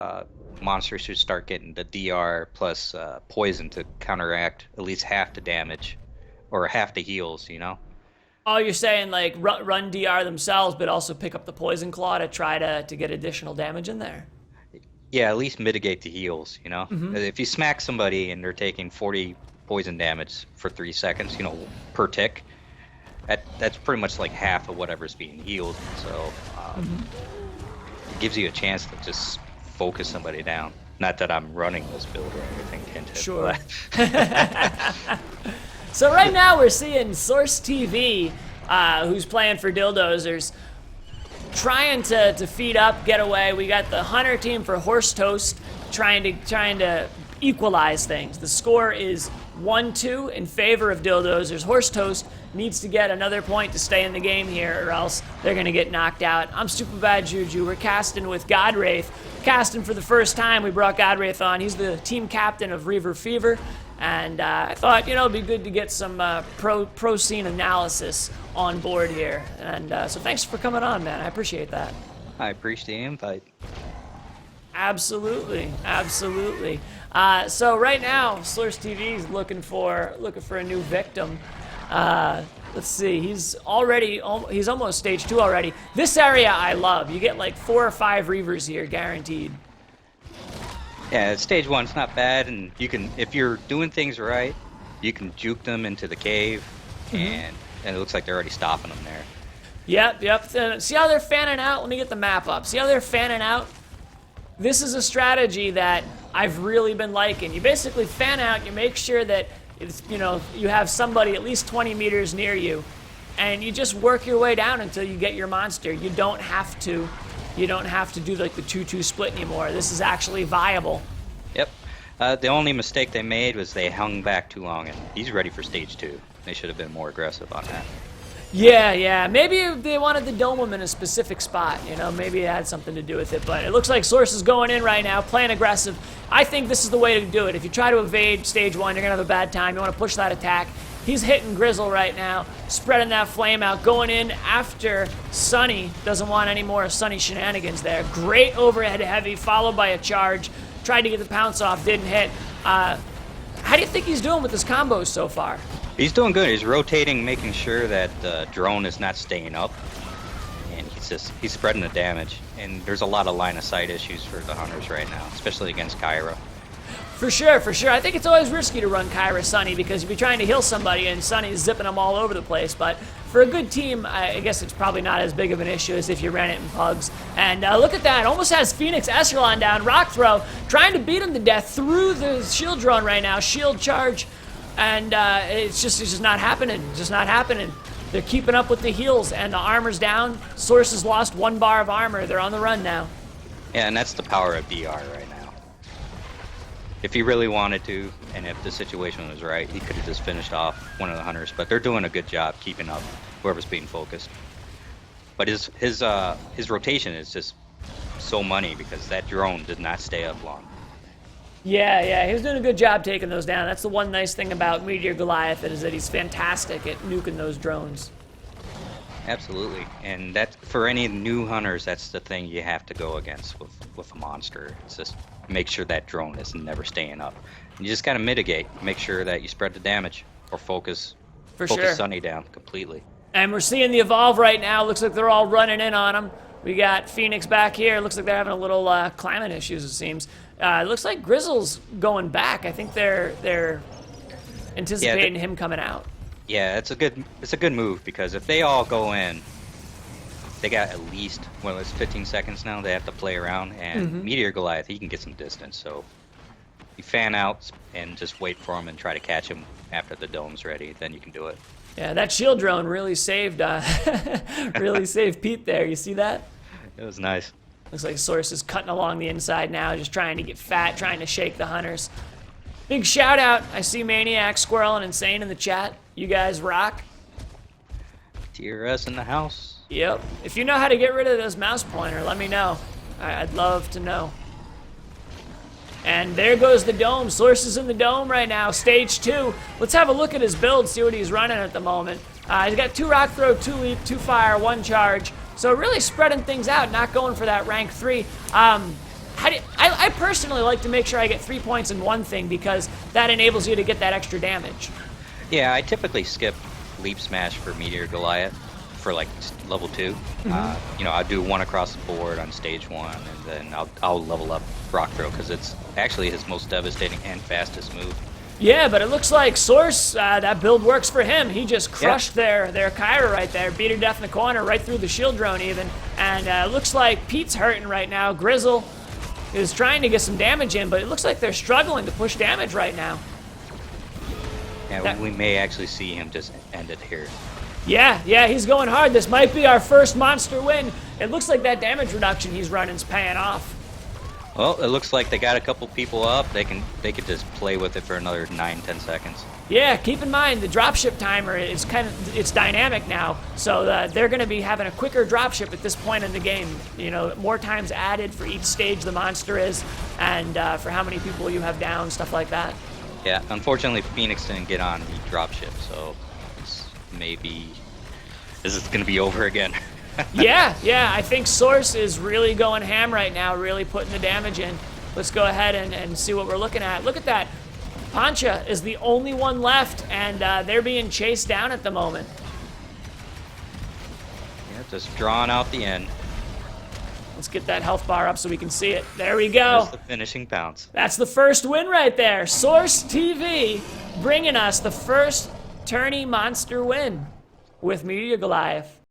uh, monsters should start getting the DR plus poison to counteract at least half the damage or half the heals, you know? Oh, you're saying like run DR themselves, but also pick up the poison claw to try to get additional damage in there. Yeah, at least mitigate the heals, you know? If you smack somebody and they're taking 40 poison damage for 3 seconds, per tick, that's pretty much like half of whatever's being healed. So it gives you a chance to just focus somebody down. Not that I'm running this build or anything into it, Sure. but So right now we're seeing Source TV, who's playing for Dildozers, trying to feed up, get away. We got the Hunter team for Horse Toast trying to equalize things. The score is 1-2 in favor of Dildozers. Horse Toast needs to get another point to stay in the game here, or else they're gonna get knocked out. I'm Stupid Bad Juju. We're casting with Godwraith. Casting for the first time. We brought Godwraith on. He's the team captain of Reaver Fever. And I thought, it'd be good to get some pro scene analysis on board here. And so thanks for coming on, man. I appreciate that. I appreciate the invite. Absolutely, absolutely. So right now, Source TV is looking for a new victim. Let's see. He's almost stage 2 already. This area I love. You get like 4 or 5 Reavers here, guaranteed. Yeah, stage 1's not bad, and you can, if you're doing things right, you can juke them into the cave, and it looks like they're already stopping them there. Yep. See how they're fanning out? Let me get the map up. See how they're fanning out? This is a strategy that I've really been liking. You basically fan out, you make sure that it's, you have somebody at least 20 meters near you, and you just work your way down until you get your monster. You don't have to do like the 2-2 split anymore. This is actually viable. Yep. The only mistake they made was they hung back too long, and he's ready for stage 2. They should have been more aggressive on that. Yeah. Maybe they wanted to dome him in a specific spot. Maybe it had something to do with it. But it looks like Source is going in right now, playing aggressive. I think this is the way to do it. If you try to evade stage 1, you're going to have a bad time. You want to push that attack. He's hitting Grizzle right now, spreading that flame out, going in after Sunny. Doesn't want any more Sunny shenanigans there. Great overhead heavy, followed by a charge. Tried to get the pounce off, didn't hit. How do you think he's doing with his combos so far? He's doing good. He's rotating, making sure that the drone is not staying up, and he's spreading the damage. And there's a lot of line of sight issues for the Hunters right now, especially against Kyra. For sure. I think it's always risky to run Kyra Sunny because you'd be trying to heal somebody and Sunny's zipping them all over the place. But for a good team, I guess it's probably not as big of an issue as if you ran it in Pugs. And look at that. Almost has Phoenix Escalon down. Rock throw. Trying to beat him to death through the shield drone right now. Shield charge. And it's just not happening. Just not happening. They're keeping up with the heals and the armor's down. Source has lost 1 bar of armor. They're on the run now. Yeah, and that's the power of DR right now. If he really wanted to, and if the situation was right, he could have just finished off one of the Hunters. But they're doing a good job keeping up whoever's being focused. But his rotation is just so money because that drone did not stay up long. Yeah, he was doing a good job taking those down. That's the one nice thing about Meteor Goliath is that he's fantastic at nuking those drones. Absolutely, and that for any new Hunters, that's the thing you have to go against with a monster. It's just make sure that drone is never staying up. You just gotta mitigate, make sure that you spread the damage or focus Sure. Sunny down completely. And we're seeing the Evolve right now. Looks like they're all running in on him. We got Phoenix back here. Looks like they're having a little climbing issues, it seems. It looks like Grizzle's going back. I think they're anticipating him coming out. Yeah, it's a good move because if they all go in, they got at least, well, it's 15 seconds now. They have to play around, and Meteor Goliath, he can get some distance. So you fan out and just wait for him and try to catch him after the dome's ready. Then you can do it. Yeah, that shield drone really saved Pete there. You see that? It was nice. Looks like Source is cutting along the inside now, just trying to get fat, trying to shake the Hunters. Big shout out. I see Maniac, Squirrel, and Insane in the chat. You guys rock. TRS in the house. Yep. If you know how to get rid of this mouse pointer, let me know. I'd love to know. And there goes the dome. Source is in the dome right now. Stage 2. Let's have a look at his build, see what he's running at the moment. He's got 2 rock throw, 2 leap, 2 fire, 1 charge. So really spreading things out, not going for that rank 3. I I personally like to make sure I get 3 points in one thing because that enables you to get that extra damage. Yeah, I typically skip Leap Smash for Meteor Goliath for like level 2. You know, I'll do one across the board on stage 1, and then I'll level up Rock Throw because it's actually his most devastating and fastest move. Yeah, but it looks like Source, that build works for him. He just crushed their Kyra right there, beat her death in the corner, right through the shield drone even. And looks like Pete's hurting right now. Grizzle is trying to get some damage in, but it looks like they're struggling to push damage right now. Yeah, we may actually see him just end it here. Yeah, he's going hard. This might be our first monster win. It looks like that damage reduction he's running is paying off. Well, it looks like they got a couple people up. They could just play with it for another 9-10 seconds. Yeah, keep in mind the dropship timer is it's dynamic now, so they're going to be having a quicker dropship at this point in the game. You know, more times added for each stage the monster is, and for how many people you have down, stuff like that. Yeah, unfortunately, Phoenix didn't get on the dropship, so maybe this is going to be over again. Yeah, I think Source is really going ham right now, really putting the damage in. Let's go ahead and see what we're looking at. Look at that. Pancha is the only one left, and they're being chased down at the moment. Yeah, just drawing out the end. Let's get that health bar up so we can see it. There we go. That's the finishing bounce. That's the first win right there. Source TV bringing us the first tourney monster win with Meteor Goliath.